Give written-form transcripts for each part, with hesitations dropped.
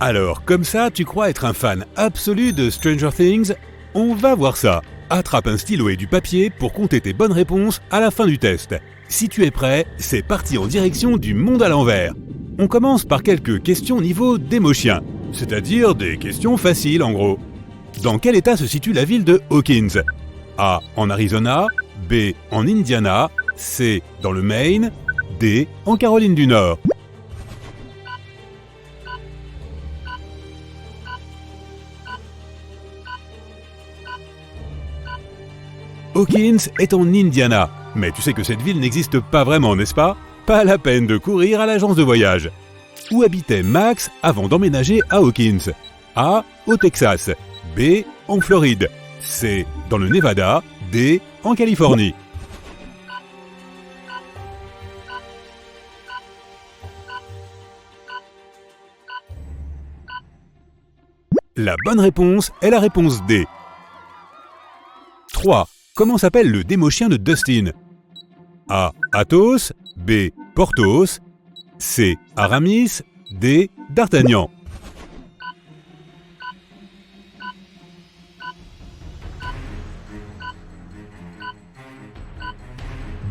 Alors, comme ça, tu crois être un fan absolu de Stranger Things? On va voir ça. Attrape un stylo et du papier pour compter tes bonnes réponses à la fin du test. Si tu es prêt, c'est parti en direction du monde à l'envers. On commence par quelques questions niveau démochien, c'est-à-dire des questions faciles en gros. Dans quel état se situe la ville de Hawkins? A. En Arizona, B. En Indiana, C. Dans le Maine, D. En Caroline du Nord. Hawkins est en Indiana, mais tu sais que cette ville n'existe pas vraiment, n'est-ce pas? Pas la peine de courir à l'agence de voyage. Où habitait Max avant d'emménager à Hawkins? A. Au Texas, B. En Floride, C. Dans le Nevada, D. En Californie. La bonne réponse est la réponse D. 3. Comment s'appelle le démochien de Dustin? A. Athos, B. Porthos, C. Aramis, D. D'Artagnan.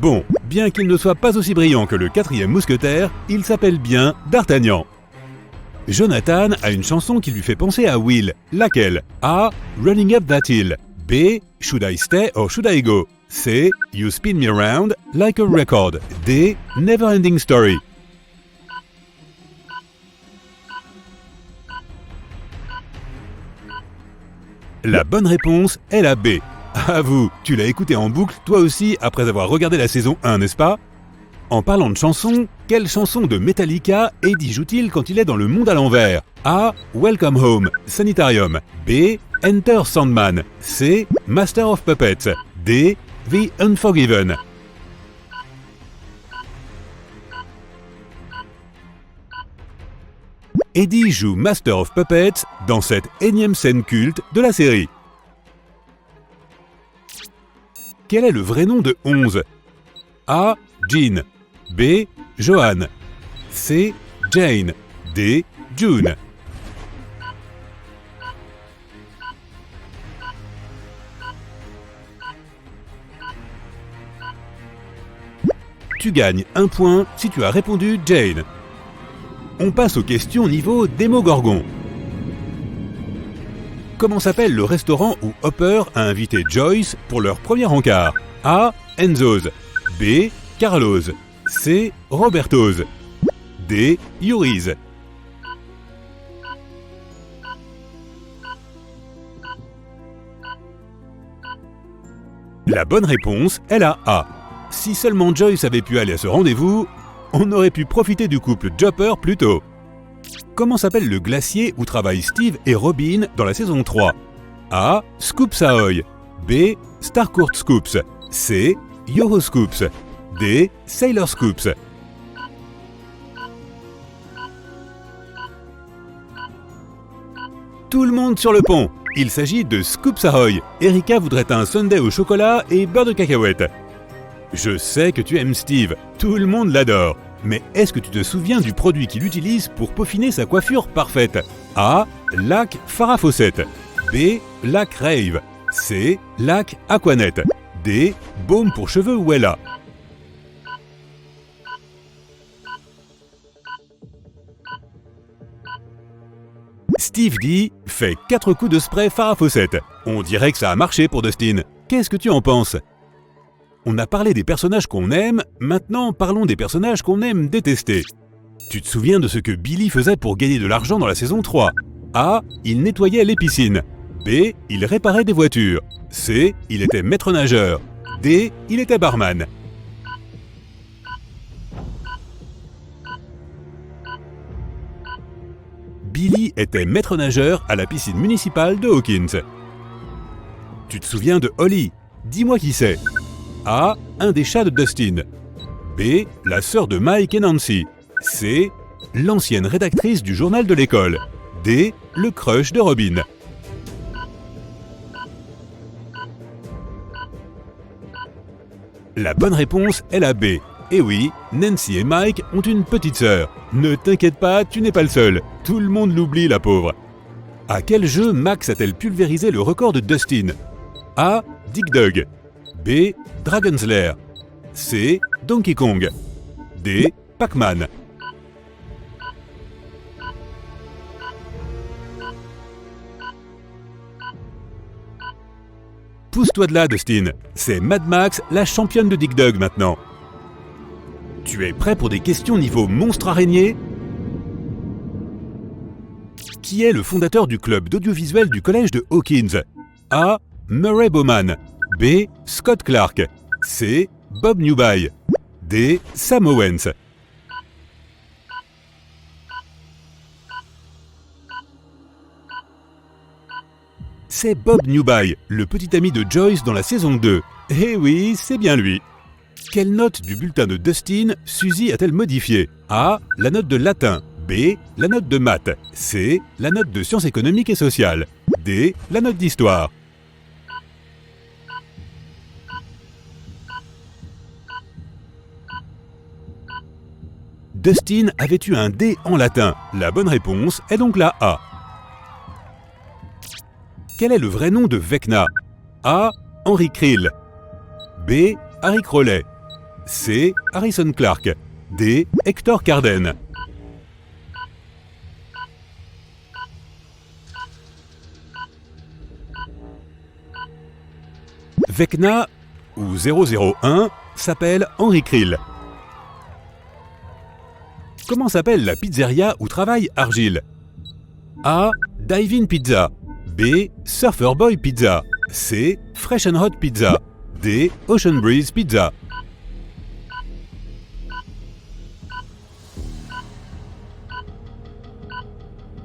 Bon, bien qu'il ne soit pas aussi brillant que le quatrième mousquetaire, il s'appelle bien D'Artagnan. Jonathan a une chanson qui lui fait penser à Will. Laquelle? A. Running Up That Hill, B. Should I Stay or Should I Go, C. You Spin Me Around Like a Record, D. Never Ending Story. La bonne réponse est la B. Avoue, tu l'as écouté en boucle toi aussi après avoir regardé la saison 1, n'est-ce pas? En parlant de chansons, quelle chanson de Metallica Eddie joue-t-il quand il est dans le monde à l'envers? A. Welcome Home, Sanitarium, B. Enter Sandman, C. Master of Puppets, D. The Unforgiven. Eddie joue Master of Puppets dans cette énième scène culte de la série. Quel est le vrai nom de 11? A. Jean, B. Johan, C. Jane, D. June. Tu gagnes un point si tu as répondu Jane. On passe aux questions niveau Démogorgon. Comment s'appelle le restaurant où Hopper a invité Joyce pour leur premier encart? A. Enzo's, B. Carlo's, C. Roberto's, D. Yuri's. La bonne réponse est la A. Si seulement Joyce avait pu aller à ce rendez-vous, on aurait pu profiter du couple Jopper plus tôt. Comment s'appelle le glacier où travaillent Steve et Robin dans la saison 3? A. Scoops Ahoy, B. Starcourt Scoops, C. Yoho Scoops, D. Sailor Scoops. Tout le monde sur le pont. Il s'agit de Scoops Ahoy. Erika voudrait un sundae au chocolat et beurre de cacahuète. Je sais que tu aimes Steve, tout le monde l'adore. Mais est-ce que tu te souviens du produit qu'il utilise pour peaufiner sa coiffure parfaite? A. Lac Farrah Fawcett, B. Lac Rave, C. Lac Aquanet, D. Baume pour cheveux Wella. Steve D fait 4 coups de spray Farrah Fawcett. On dirait que ça a marché pour Dustin. Qu'est-ce que tu en penses? On a parlé des personnages qu'on aime, maintenant parlons des personnages qu'on aime détester. Tu te souviens de ce que Billy faisait pour gagner de l'argent dans la saison 3? A. Il nettoyait les piscines. B. Il réparait des voitures. C. Il était maître nageur. D. Il était barman. Billy était maître nageur à la piscine municipale de Hawkins. Tu te souviens de Holly? Dis-moi qui c'est. A. Un des chats de Dustin. B. La sœur de Mike et Nancy. C. L'ancienne rédactrice du journal de l'école. D. Le crush de Robin. La bonne réponse est la B. Eh oui, Nancy et Mike ont une petite sœur. Ne t'inquiète pas, tu n'es pas le seul. Tout le monde l'oublie, la pauvre. À quel jeu Max a-t-elle pulvérisé le record de Dustin? A. Dig Dug. B. Dragon's Lair. C. Donkey Kong. D. Pac-Man. Pousse-toi de là, Dustin. C'est Mad Max, la championne de Dig Dug maintenant. Tu es prêt pour des questions niveau monstre araignée? Qui est le fondateur du club d'audiovisuel du collège de Hawkins? A. Murray Bowman. B. Scott Clark. C. Bob Newby. D. Sam Owens. C'est Bob Newby, le petit ami de Joyce dans la saison 2. Eh oui, c'est bien lui. Quelle note du bulletin de Dustin Suzy a-t-elle modifiée? A. La note de latin. B. La note de maths. C. La note de sciences économiques et sociales. D. La note d'histoire. Dustin avait eu un D en latin. La bonne réponse est donc la A. Quel est le vrai nom de Vecna? A. Henry Krill. B. Harry Crowley. C. Harrison Clark. D. Hector Carden. Vecna, ou 001, s'appelle Henry Krill. Comment s'appelle la pizzeria où travaille Argyle? A. Dive-In Pizza. B. Surfer Boy Pizza. C. Fresh and Hot Pizza. D. Ocean Breeze Pizza.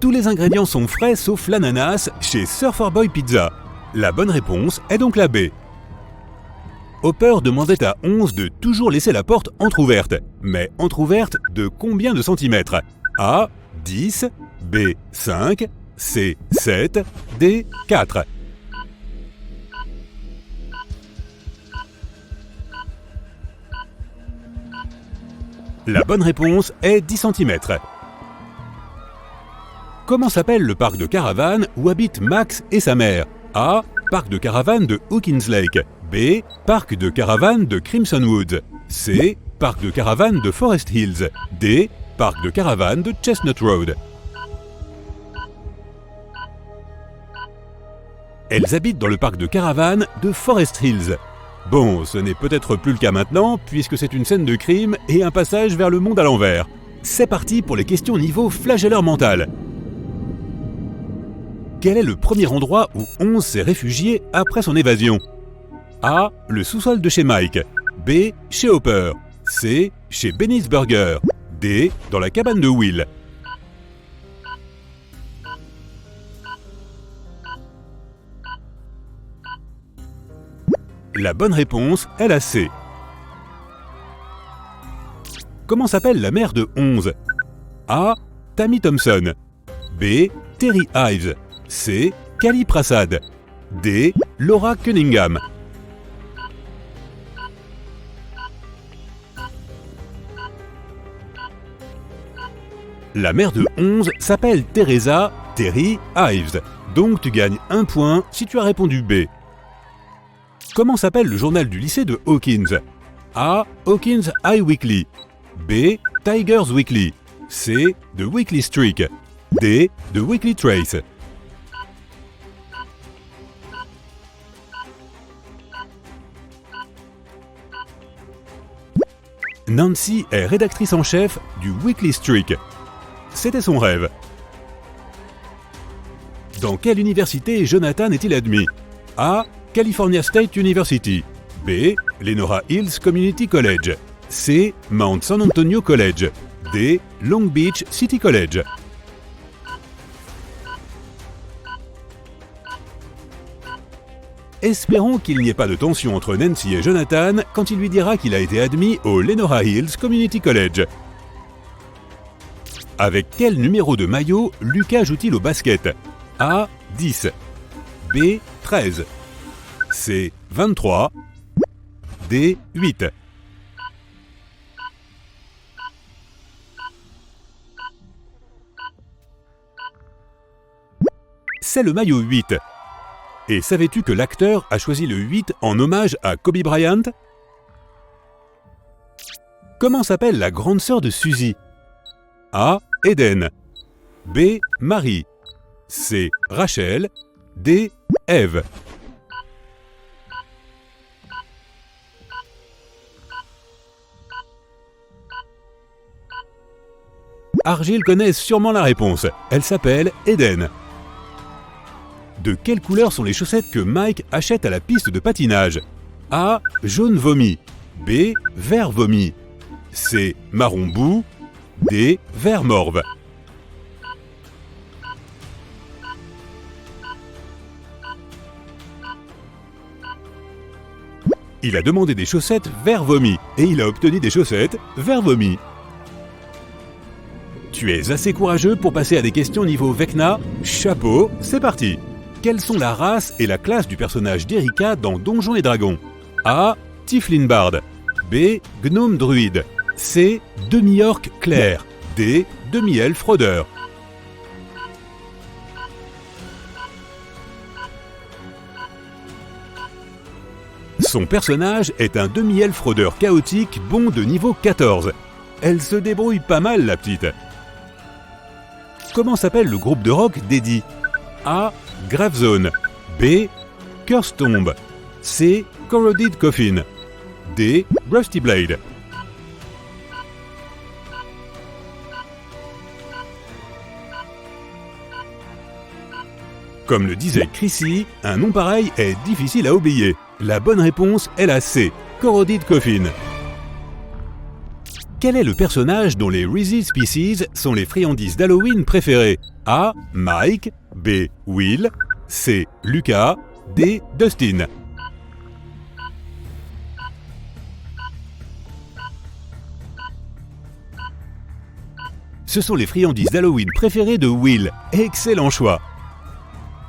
Tous les ingrédients sont frais sauf l'ananas chez Surfer Boy Pizza. La bonne réponse est donc la B. Hopper demandait à 11 de toujours laisser la porte entrouverte. Mais entrouverte de combien de centimètres? A. 10. B. 5. C. 7. D. 4. La bonne réponse est 10 cm. Comment s'appelle le parc de caravane où habitent Max et sa mère? A. Parc de caravane de Hawkins Lake. B. Parc de caravane de Crimson Woods. C. Parc de caravane de Forest Hills. D. Parc de caravane de Chestnut Road. Elles habitent dans le parc de caravane de Forest Hills. Bon, ce n'est peut-être plus le cas maintenant, puisque c'est une scène de crime et un passage vers le monde à l'envers. C'est parti pour les questions niveau flagelleur mental. Quel est le premier endroit où 11 s'est réfugié après son évasion? A. Le sous-sol de chez Mike. B. Chez Hopper. C. Chez Benny's Burger. D. Dans la cabane de Will. La bonne réponse est la C. Comment s'appelle la mère de 11? A. Tammy Thompson. B. Terry Ives. C. Kali Prasad. D. Laura Cunningham. La mère de 11 s'appelle Teresa Terry Ives. Donc tu gagnes 1 point si tu as répondu B. Comment s'appelle le journal du lycée de Hawkins? A. Hawkins Eye Weekly. B. Tigers Weekly. C. The Weekly Streak. D. The Weekly Trace. Nancy est rédactrice en chef du Weekly Streak. C'était son rêve. Dans quelle université Jonathan est-il admis? A. California State University. B. Lenora Hills Community College. C. Mount San Antonio College. D. Long Beach City College. Espérons qu'il n'y ait pas de tension entre Nancy et Jonathan quand il lui dira qu'il a été admis au Lenora Hills Community College. Avec quel numéro de maillot Lucas joue-t-il au basket? A. 10. B. 13. C. 23. D. 8. c'est le maillot 8. Et savais-tu que l'acteur a choisi le 8 en hommage à Kobe Bryant? Comment s'appelle la grande sœur de Suzy? A. Eden. B. Marie. C. Rachel. D. Ève. Argile connaît sûrement la réponse. Elle s'appelle Eden. De quelle couleur sont les chaussettes que Mike achète à la piste de patinage? A. Jaune vomi. B. Vert vomi. C. Marron boue. D. Vert morve. Il a demandé des chaussettes vert vomi et il a obtenu des chaussettes vert vomi. Tu es assez courageux pour passer à des questions niveau Vecna? Chapeau, c'est parti! Quelles sont la race et la classe du personnage d'Erika dans Donjons et Dragons? A. Tiefling Bard. B. Gnome Druide. C. Demi-orc clair. D. Demi-elfe rôdeur. Son personnage est un demi-elfe rôdeur chaotique bon de niveau 14. Elle se débrouille pas mal, la petite. Comment s'appelle le groupe de rock d'Eddie? A. Gravezone. B. Curse Tomb. C. Corroded Coffin. D. Rusty Blade. Comme le disait Chrissy, un nom pareil est difficile à oublier. La bonne réponse est la C. Corroded Coffin. Quel est le personnage dont les Reese's Pieces sont les friandises d'Halloween préférées? A. Mike. B. Will. C. Lucas. D. Dustin. Ce sont les friandises d'Halloween préférées de Will. Excellent choix!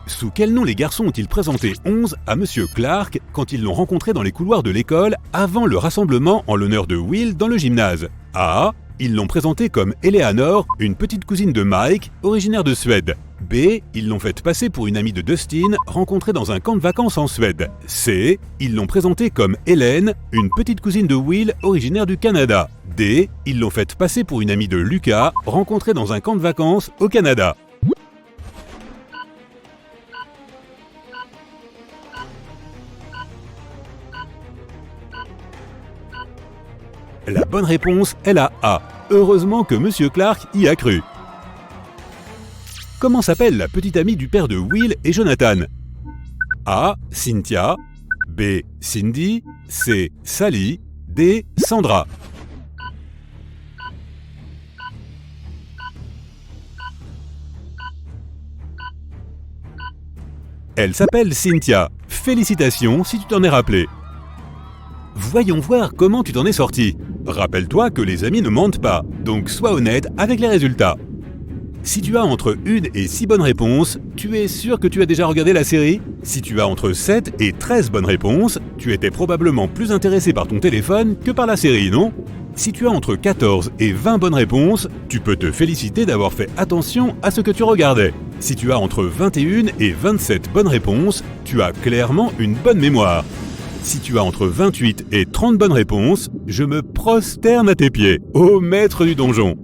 Sous quel nom les garçons ont-ils présenté 11 à Monsieur Clark quand ils l'ont rencontré dans les couloirs de l'école avant le rassemblement en l'honneur de Will dans le gymnase? A. Ils l'ont présenté comme Eleanor, une petite cousine de Mike, originaire de Suède. B. Ils l'ont fait passer pour une amie de Dustin, rencontrée dans un camp de vacances en Suède. C. Ils l'ont présentée comme Hélène, une petite cousine de Will, originaire du Canada. D. Ils l'ont fait passer pour une amie de Lucas, rencontrée dans un camp de vacances au Canada. La bonne réponse est la A. Heureusement que Monsieur Clark y a cru. Comment s'appelle la petite amie du père de Will et Jonathan? A. Cynthia. B. Cindy. C. Sally. D. Sandra. Elle s'appelle Cynthia. Félicitations si tu t'en es rappelé. Voyons voir comment tu t'en es sorti. Rappelle-toi que les amis ne mentent pas, donc sois honnête avec les résultats. Si tu as entre 1 et 6 bonnes réponses, tu es sûr que tu as déjà regardé la série? Si tu as entre 7 et 13 bonnes réponses, tu étais probablement plus intéressé par ton téléphone que par la série, non? Si tu as entre 14 et 20 bonnes réponses, tu peux te féliciter d'avoir fait attention à ce que tu regardais. Si tu as entre 21 et 27 bonnes réponses, tu as clairement une bonne mémoire. Si tu as entre 28 et 30 bonnes réponses, je me prosterne à tes pieds, ô maître du donjon.